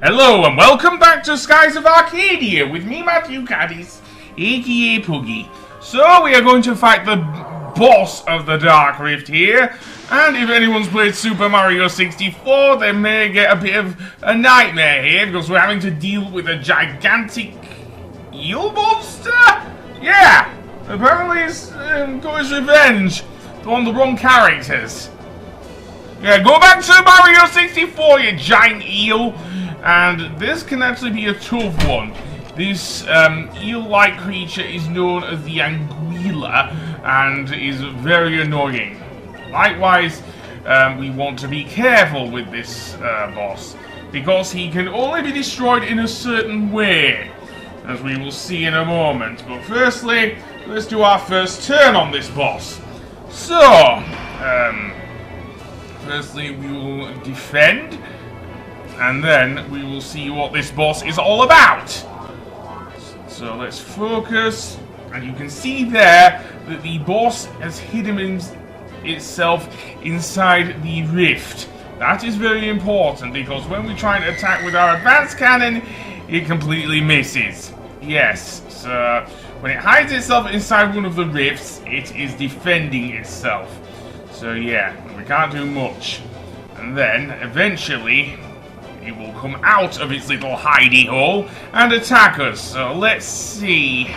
Hello and welcome back to Skies of Arcadia with me, Matthew Caddis, aka Puggy. So we are going to fight the boss of the Dark Rift here, and if anyone's played Super Mario 64, they may get a bit of a nightmare here because we're having to deal with a gigantic eel monster? Yeah, apparently it's got his revenge on the wrong characters. Yeah, go back to Mario 64, you giant eel. And this can actually be a tough one. This eel-like creature is known as the Anguilla and is very annoying. Likewise, we want to be careful with this boss because he can only be destroyed in a certain way, as we will see in a moment. But firstly, let's do our first turn on this boss. So, firstly we will defend, and then we will see what this boss is all about. So let's focus, and you can see there that the boss has hidden itself inside the rift. That is very important because when we try and attack with our advanced cannon, it completely misses. Yes, so when it hides itself inside one of the rifts, it is defending itself. So yeah, we can't do much. And then eventually it will come out of its little hidey hole and attack us. So let's see.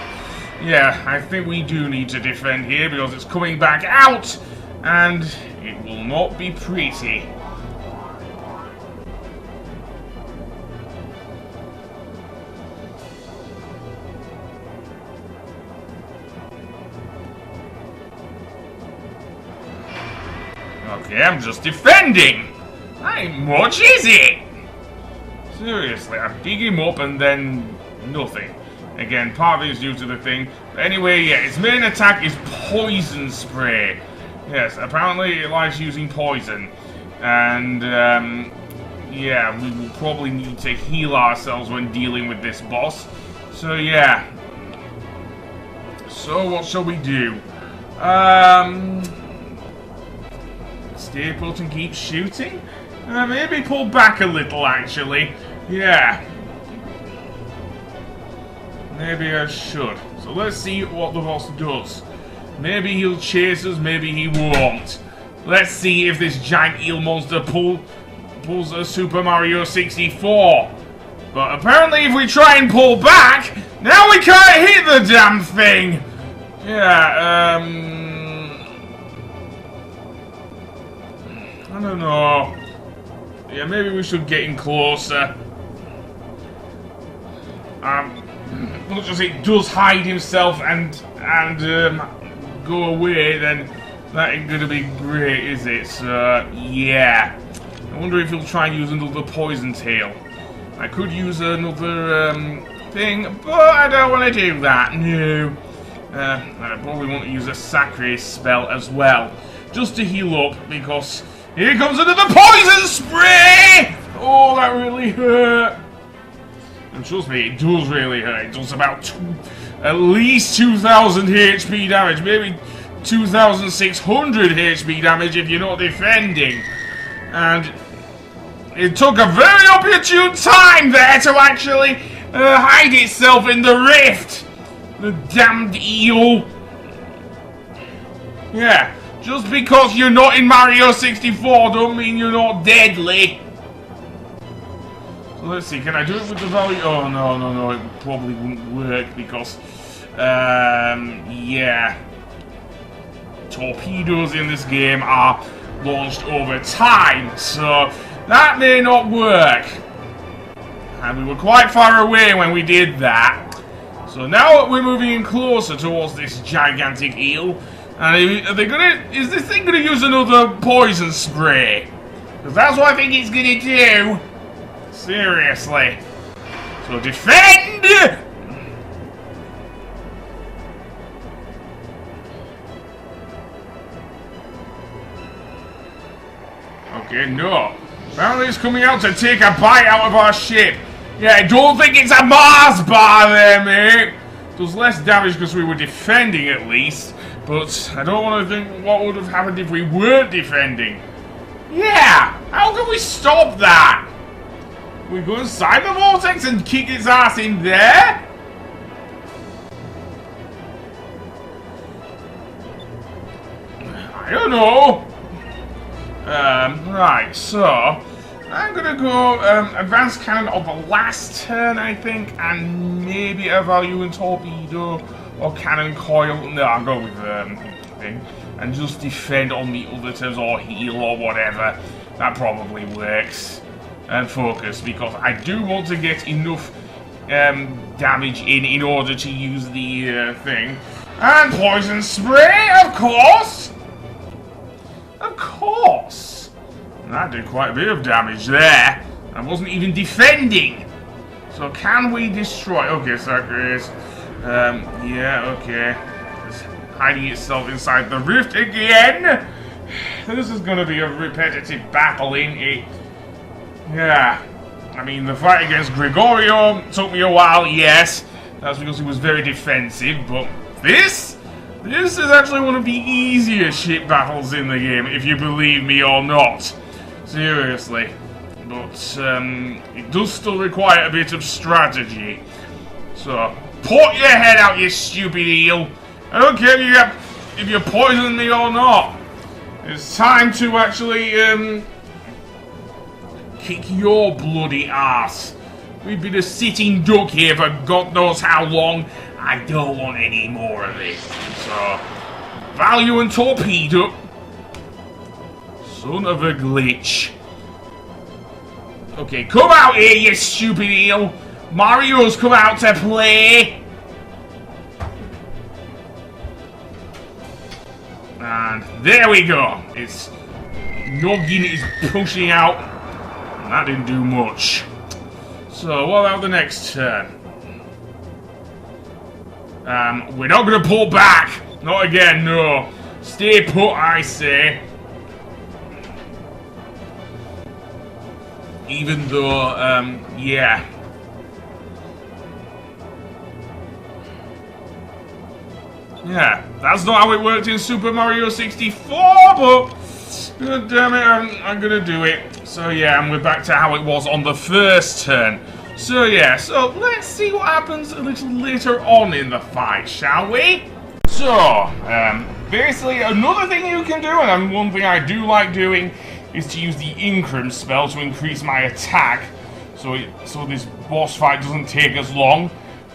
Yeah, I think we do need to defend here because it's coming back out and it will not be pretty. Okay, I'm just defending. That ain't much, is it? Seriously, I dig him up and then nothing. Again, part of it is due to the thing. But anyway, yeah, its main attack is poison spray. Yes, apparently it likes using poison. And, yeah, we will probably need to heal ourselves when dealing with this boss. So, yeah. So, what shall we do? Stay put and keep shooting? Maybe pull back a little, actually. Yeah. Maybe I should. So let's see what the boss does. Maybe he'll chase us, maybe he won't. Let's see if this giant eel monster pulls a Super Mario 64. But apparently if we try and pull back, now we can't hit the damn thing! Yeah, I don't know. Yeah, maybe we should get in closer. Much as it does hide himself and go away, then that ain't gonna be great, is it? So, yeah. I wonder if he'll try and use another poison tail. I could use another thing, but I don't want to do that. No. I probably want to use a Sacre spell as well, just to heal up, because here comes another poison spray! Oh, that really hurt. And trust me, it does really hurt. It does about at least 2,000 HP damage, maybe 2,600 HP damage if you're not defending. And it took a very opportune time there to actually hide itself in the rift. The damned eel. Yeah. Just because you're not in Mario 64 don't mean you're not deadly. So let's see, can I do it with the value? Oh, no, it probably wouldn't work because, yeah. Torpedoes in this game are launched over time, so that may not work. And we were quite far away when we did that. So now we're moving in closer towards this gigantic eel. And is this thing gonna use another poison spray? Because that's what I think it's gonna do. Seriously. So defend! Okay, no. Apparently it's coming out to take a bite out of our ship. Yeah, I don't think it's a Mars bar there, mate. Does less damage because we were defending at least. But I don't want to think what would have happened if we weren't defending. Yeah! How can we stop that? We go inside the vortex and kick its ass in there? I don't know. Right, so I'm gonna go advanced cannon on the last turn, I think, and maybe a value in torpedo or cannon coil. No, I'll go with thing, and just defend on the other turns or heal or whatever. That probably works. And focus, because I do want to get enough damage in order to use the thing. And poison spray, of course. Of course! That did quite a bit of damage there. I wasn't even defending. So can we destroy? Okay, so yeah, okay. It's hiding itself inside the rift again. This is going to be a repetitive battle, ain't it? Yeah. I mean, the fight against Gregorio took me a while, yes. That's because he was very defensive, but this is actually one of the easiest ship battles in the game, if you believe me or not. Seriously. But, it does still require a bit of strategy. So, put your head out, you stupid eel. I don't care if you poison me or not. It's time to actually, kick your bloody ass. We've been a sitting duck here for God knows how long. I don't want any more of it. So, value and torpedo. Son of a glitch. Okay, come out here, you stupid eel. Mario's come out to play. And there we go. It's Noggin is pushing out. And that didn't do much. So, what about the next turn? We're not going to pull back. Not again, no. Stay put, I say. Even though, yeah. Yeah, that's not how it worked in Super Mario 64, but god damn it, I'm gonna do it. So yeah, and we're back to how it was on the first turn. So yeah, so let's see what happens a little later on in the fight, shall we? So, basically another thing you can do, and one thing I do like doing, is to use the Incrim spell to increase my attack, so this boss fight doesn't take as long.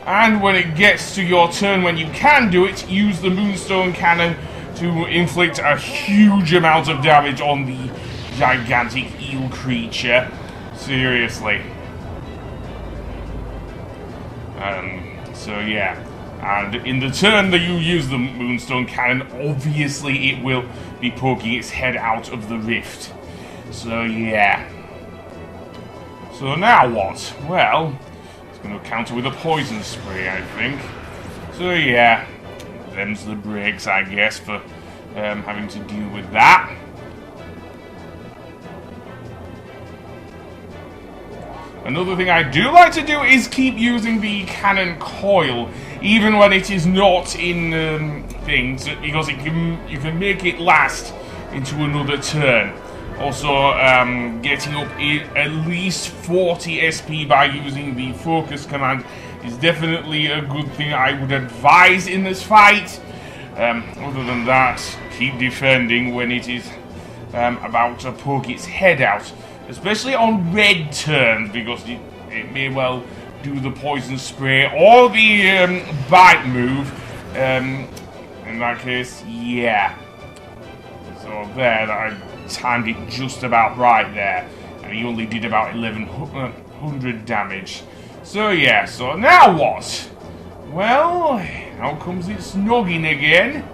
And when it gets to your turn, when you can do it, use the Moonstone Cannon to inflict a huge amount of damage on the gigantic eel creature. Seriously. So yeah. And in the turn that you use the Moonstone Cannon, obviously it will be poking its head out of the rift. So yeah. So now what? Well, it's going to counter with a poison spray, I think. So yeah, them's the breaks, I guess, for having to deal with that. Another thing I do like to do is keep using the cannon coil, even when it is not in things, because you can make it last into another turn. Also, getting up at least 40 SP by using the focus command is definitely a good thing I would advise in this fight. Other than that, keep defending when it is about to poke its head out. Especially on red turns, because it may well do the poison spray or the bite move. In that case, yeah. So there, I timed it just about right there. And he only did about 1100 damage. So yeah, so now what? Well, now comes its noggin again.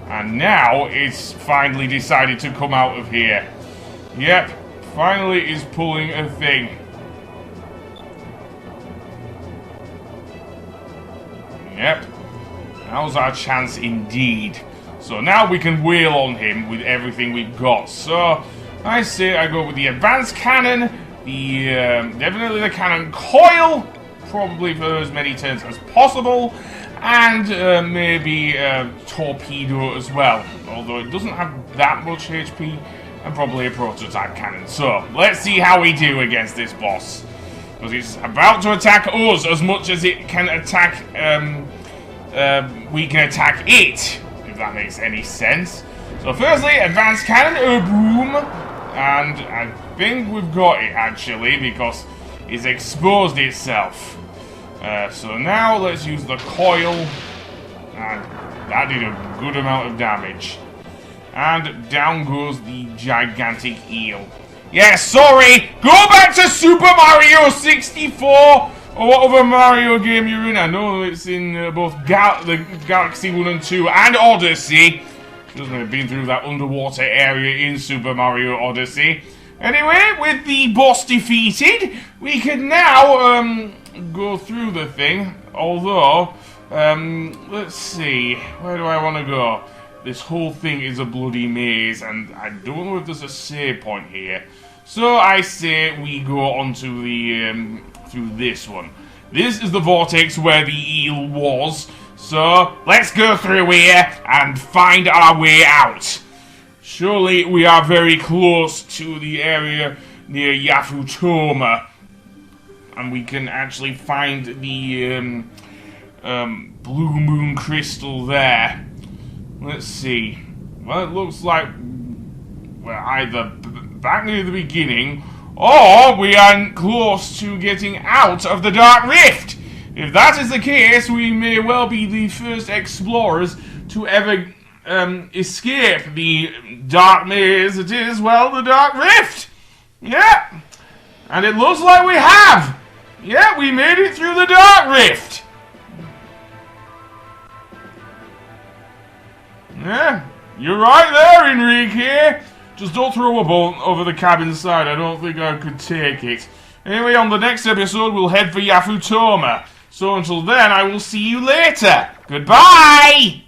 And now it's finally decided to come out of here. Yep, finally is pulling a thing. Yep, now's our chance indeed. So now we can wail on him with everything we've got. So I say I go with the advanced cannon, the definitely the cannon coil, probably for as many turns as possible, and maybe torpedo as well. Although it doesn't have that much HP. and probably a prototype cannon. So, let's see how we do against this boss. Because it's about to attack us as much as it can attack, we can attack it, if that makes any sense. So firstly, advanced cannon, boom, and I think we've got it actually, because it's exposed itself. So now let's use the coil, and that did a good amount of damage. And down goes the gigantic eel. Yeah, sorry! Go back to Super Mario 64! Or whatever Mario game you're in. I know it's in both the Galaxy 1 and 2 and Odyssey. Doesn't have been through that underwater area in Super Mario Odyssey. Anyway, with the boss defeated, we can now go through the thing. Although, let's see, where do I want to go? This whole thing is a bloody maze, and I don't know if there's a save point here. So I say we go onto the, through this one. This is the vortex where the eel was. So, let's go through here and find our way out. Surely we are very close to the area near Yafutoma. And we can actually find the, blue moon crystal there. Let's see. Well, it looks like we're either back near the beginning, or we are close to getting out of the Dark Rift. If that is the case, we may well be the first explorers to ever escape the dark maze it is, well, the Dark Rift. Yeah. And it looks like we have. Yeah, we made it through the Dark Rift. Yeah, you're right there, Enrique. Just don't throw a bolt over the cabin side. I don't think I could take it. Anyway, on the next episode, we'll head for Yafutoma. So until then, I will see you later. Goodbye!